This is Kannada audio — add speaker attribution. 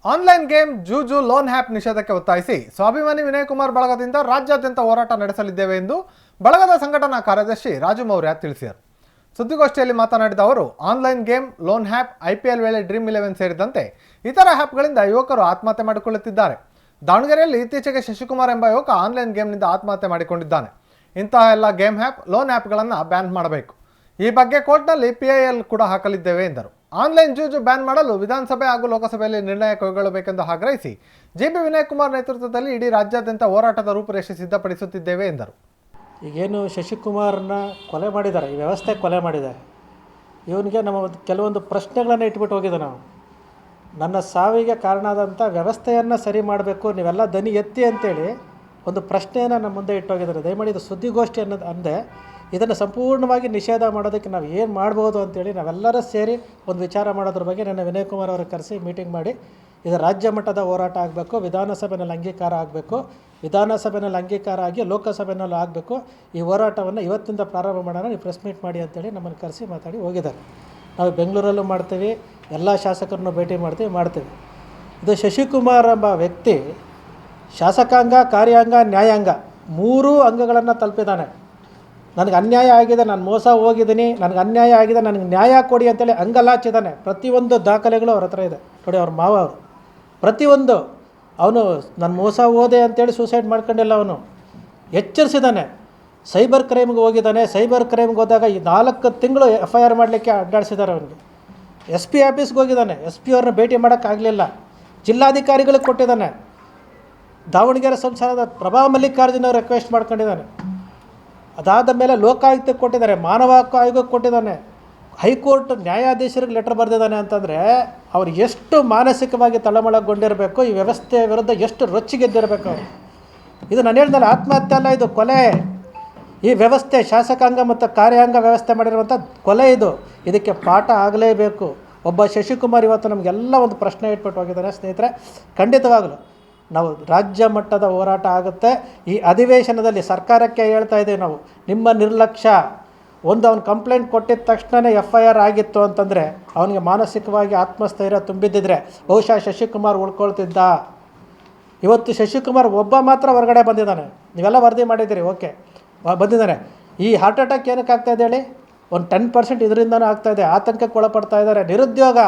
Speaker 1: ಆನ್ಲೈನ್ ಗೇಮ್ ಜೂಜು ಲೋನ್ ಆ್ಯಪ್ ನಿಷೇಧಕ್ಕೆ ಒತ್ತಾಯಿಸಿ ಸ್ವಾಭಿಮಾನಿ ವಿನಯ್ ಕುಮಾರ್ ಬಳಗದಿಂದ ರಾಜ್ಯಾದ್ಯಂತ ಹೋರಾಟ ನಡೆಸಲಿದ್ದೇವೆ ಎಂದು ಬಳಗದ ಸಂಘಟನಾ ಕಾರ್ಯದರ್ಶಿ ರಾಜು ಮೌರ್ಯ ತಿಳಿಸಿದರು. ಸುದ್ದಿಗೋಷ್ಠಿಯಲ್ಲಿ ಮಾತನಾಡಿದ ಅವರು, online game, loan app, IPL ವೇಳೆ ಡ್ರೀಮ್ 11 ಸೇರಿದಂತೆ ಇತರ ಆ್ಯಪ್ಗಳಿಂದ ಯುವಕರು ಆತ್ಮಹತ್ಯೆ ಮಾಡಿಕೊಳ್ಳುತ್ತಿದ್ದಾರೆ. ದಾವಣಗೆರೆಯಲ್ಲಿ ಇತ್ತೀಚೆಗೆ ಶಶಿಕುಮಾರ್ ಎಂಬ ಯುವಕ ಆನ್ಲೈನ್ ಗೇಮ್ನಿಂದ ಆತ್ಮಹತ್ಯೆ ಮಾಡಿಕೊಂಡಿದ್ದಾನೆ. ಇಂತಹ ಎಲ್ಲ ಗೇಮ್ ಆ್ಯಪ್, ಲೋನ್ ಆ್ಯಪ್ಗಳನ್ನು ಬ್ಯಾನ್ ಮಾಡಬೇಕು. ಈ ಬಗ್ಗೆ ಕೋರ್ಟ್ನಲ್ಲಿ PIL ಕೂಡ ಹಾಕಲಿದ್ದೇವೆ ಎಂದರು. ಆನ್ಲೈನ್ ಜೂಜು ಬ್ಯಾನ್ ಮಾಡಲು ವಿಧಾನಸಭೆ ಹಾಗೂ ಲೋಕಸಭೆಯಲ್ಲಿ ನಿರ್ಣಯ ಕೈಗೊಳ್ಳಬೇಕೆಂದು ಆಗ್ರಹಿಸಿ JB ವಿನಯ್ ಕುಮಾರ್ ನೇತೃತ್ವದಲ್ಲಿ ಇಡೀ ರಾಜ್ಯಾದ್ಯಂತ ಹೋರಾಟದ ರೂಪುರೇಷೆ ಸಿದ್ಧಪಡಿಸುತ್ತಿದ್ದೇವೆ ಎಂದರು.
Speaker 2: ಈಗೇನು ಶಶಿಕುಮಾರ್ನ ಕೊಲೆ ಮಾಡಿದ್ದಾರೆ, ಈ ವ್ಯವಸ್ಥೆ ಕೊಲೆ ಮಾಡಿದ್ದಾರೆ. ಇವನಿಗೆ ನಮ್ಮ ಕೆಲವೊಂದು ಪ್ರಶ್ನೆಗಳನ್ನು ಇಟ್ಬಿಟ್ಟು ಹೋಗಿದ್ದೆ ನಾವು. ನನ್ನ ಸಾವಿಗೆ ಕಾರಣ ಆದಂಥ ವ್ಯವಸ್ಥೆಯನ್ನು ಸರಿ ಮಾಡಬೇಕು, ನೀವೆಲ್ಲ ದನಿ ಎತ್ತಿ ಅಂತೇಳಿ ಒಂದು ಪ್ರಶ್ನೆಯನ್ನು ನಮ್ಮ ಮುಂದೆ ಇಟ್ಟೋಗಿದ್ದಾರೆ. ದಯಮಾಡಿ ಇದು ಸುದ್ದಿಗೋಷ್ಠಿ ಅನ್ನೋದು ಅಂದೆ ಇದನ್ನು ಸಂಪೂರ್ಣವಾಗಿ ನಿಷೇಧ ಮಾಡೋದಕ್ಕೆ ನಾವು ಏನು ಮಾಡ್ಬೋದು ಅಂತೇಳಿ ನಾವೆಲ್ಲರೂ ಸೇರಿ ಒಂದು ವಿಚಾರ ಮಾಡೋದ್ರ ಬಗ್ಗೆ ನನ್ನ ವಿನಯ್ ಕುಮಾರ್ ಅವರು ಕರೆಸಿ ಮೀಟಿಂಗ್ ಮಾಡಿ ಇದು ರಾಜ್ಯ ಮಟ್ಟದ ಹೋರಾಟ ಆಗಬೇಕು, ವಿಧಾನಸಭೆಯಲ್ಲಿ ಅಂಗೀಕಾರ ಆಗಬೇಕು, ವಿಧಾನಸಭೆಯಲ್ಲಿ ಅಂಗೀಕಾರ ಆಗಿ ಲೋಕಸಭೆಯಲ್ಲೂ ಆಗಬೇಕು. ಈ ಹೋರಾಟವನ್ನು ಇವತ್ತಿಂದ ಪ್ರಾರಂಭ ಮಾಡೋಣ, ನೀವು ಪ್ರೆಸ್ ಮೀಟ್ ಮಾಡಿ ಅಂತೇಳಿ ನಮ್ಮನ್ನು ಕರೆಸಿ ಮಾತಾಡಿ ಹೋಗಿದ್ದಾರೆ. ನಾವು ಬೆಂಗಳೂರಲ್ಲೂ ಮಾಡ್ತೀವಿ, ಎಲ್ಲ ಶಾಸಕರನ್ನು ಭೇಟಿ ಮಾಡ್ತೀವಿ. ಇದು ಶಶಿಕುಮಾರ್ ಎಂಬ ವ್ಯಕ್ತಿ ಶಾಸಕಾಂಗ, ಕಾರ್ಯಾಂಗ, ನ್ಯಾಯಾಂಗ 3 ಅಂಗಗಳನ್ನು ತಲುಪಿದ್ದಾನೆ. ನನಗೆ ಅನ್ಯಾಯ ಆಗಿದೆ, ನಾನು ಮೋಸ ಹೋಗಿದ್ದೀನಿ, ನನಗೆ ಅನ್ಯಾಯ ಆಗಿದೆ, ನನಗೆ ನ್ಯಾಯ ಕೊಡಿ ಅಂತೇಳಿ ಅಂಗಲಾಚಿದ್ದಾನೆ. ಪ್ರತಿಯೊಂದು ದಾಖಲೆಗಳು ಅವ್ರ ಹತ್ರ ಇದೆ. ನೋಡಿ, ಅವ್ರ ಮಾವ ಅವರು ಪ್ರತಿಯೊಂದು ಅವನು ನಾನು ಮೋಸ ಹೋದೆ ಅಂತೇಳಿ ಸೂಸೈಡ್ ಮಾಡ್ಕೊಂಡಿಲ್ಲ, ಅವನು ಎಚ್ಚರಿಸಿದ್ದಾನೆ. ಸೈಬರ್ ಕ್ರೈಮ್ಗೆ ಹೋಗಿದ್ದಾನೆ. ಸೈಬರ್ ಕ್ರೈಮ್ಗೆ ಹೋದಾಗ ಈ 4 ತಿಂಗಳು FIR ಮಾಡಲಿಕ್ಕೆ ಅಡ್ಡಾಡಿಸಿದ್ದಾರೆ. ಅವನಿಗೆ SP ಆಫೀಸ್ಗೆ ಹೋಗಿದ್ದಾನೆ. SP ಅವ್ರನ್ನ ಭೇಟಿ ಮಾಡೋಕ್ಕಾಗಲಿಲ್ಲ. ಜಿಲ್ಲಾಧಿಕಾರಿಗಳಿಗೆ ಕೊಟ್ಟಿದ್ದಾನೆ. ದಾವಣಗೆರೆ ಸಂಸದ ಪ್ರಭಾ ಮಲ್ಲಿಕಾರ್ಜುನ ಅವರು ರಿಕ್ವೆಸ್ಟ್ ಮಾಡ್ಕೊಂಡಿದ್ದಾನೆ. ಅದಾದ ಮೇಲೆ ಲೋಕಾಯುಕ್ತಕ್ಕೆ ಕೊಟ್ಟಿದ್ದಾರೆ, ಮಾನವ ಹಕ್ಕು ಆಯೋಗಕ್ಕೆ ಕೊಟ್ಟಿದ್ದಾನೆ, ಹೈಕೋರ್ಟ್ ನ್ಯಾಯಾಧೀಶರಿಗೆ ಲೆಟರ್ ಬರೆದಿದ್ದಾನೆ. ಅಂತಂದರೆ ಅವ್ರು ಎಷ್ಟು ಮಾನಸಿಕವಾಗಿ ತಳಮಳಗೊಂಡಿರಬೇಕು, ಈ ವ್ಯವಸ್ಥೆಯ ವಿರುದ್ಧ ಎಷ್ಟು ರೊಚ್ಚಿಗೆದ್ದಿರಬೇಕು ಅವರು. ಇದು ನಾನು ಹೇಳ್ದಲ್ಲ, ಆತ್ಮಹತ್ಯೆ ಅಲ್ಲ, ಇದು ಕೊಲೆ. ಈ ವ್ಯವಸ್ಥೆ ಶಾಸಕಾಂಗ ಮತ್ತು ಕಾರ್ಯಾಂಗ ವ್ಯವಸ್ಥೆ ಮಾಡಿರುವಂಥ ಕೊಲೆ ಇದು. ಇದಕ್ಕೆ ಪಾಠ ಆಗಲೇಬೇಕು. ಒಬ್ಬ ಶಶಿಕುಮಾರ್ ಇವತ್ತು ನಮಗೆಲ್ಲ ಒಂದು ಪ್ರಶ್ನೆ ಇಟ್ಬಿಟ್ಟು ಹೋಗಿದ್ದಾರೆ. ಸ್ನೇಹಿತರೆ, ಖಂಡಿತವಾಗಲು ನಾವು ರಾಜ್ಯ ಮಟ್ಟದ ಹೋರಾಟ ಆಗುತ್ತೆ. ಈ ಅಧಿವೇಶನದಲ್ಲಿ ಸರ್ಕಾರಕ್ಕೆ ಹೇಳ್ತಾ ಇದ್ದೀವಿ ನಾವು, ನಿಮ್ಮ ನಿರ್ಲಕ್ಷ್ಯ. ಅವನು ಕಂಪ್ಲೇಂಟ್ ಕೊಟ್ಟಿದ್ದ ತಕ್ಷಣವೇ FIR ಆಗಿತ್ತು ಅಂತಂದರೆ ಅವನಿಗೆ ಮಾನಸಿಕವಾಗಿ ಆತ್ಮಸ್ಥೈರ್ಯ ತುಂಬಿದ್ದಿದ್ರೆ ಬಹುಶಃ ಶಶಿಕುಮಾರ್ ಉಳ್ಕೊಳ್ತಿದ್ದ. ಇವತ್ತು ಶಶಿಕುಮಾರ್ ಒಬ್ಬ ಮಾತ್ರ ಹೊರಗಡೆ ಬಂದಿದ್ದಾನೆ. ನೀವೆಲ್ಲ ವರದಿ ಮಾಡಿದ್ದೀರಿ, ಓಕೆ, ಬಂದಿದ್ದಾನೆ. ಈ ಹಾರ್ಟ್ ಅಟ್ಯಾಕ್ ಏನಕ್ಕೆ ಆಗ್ತಾಯಿದೆ ಹೇಳಿ? ಒಂದು 10% ಇದರಿಂದನೂ ಆಗ್ತಾಯಿದೆ. ಆತಂಕಕ್ಕೆ ಒಳಪಡ್ತಾ ಇದ್ದಾರೆ. ನಿರುದ್ಯೋಗ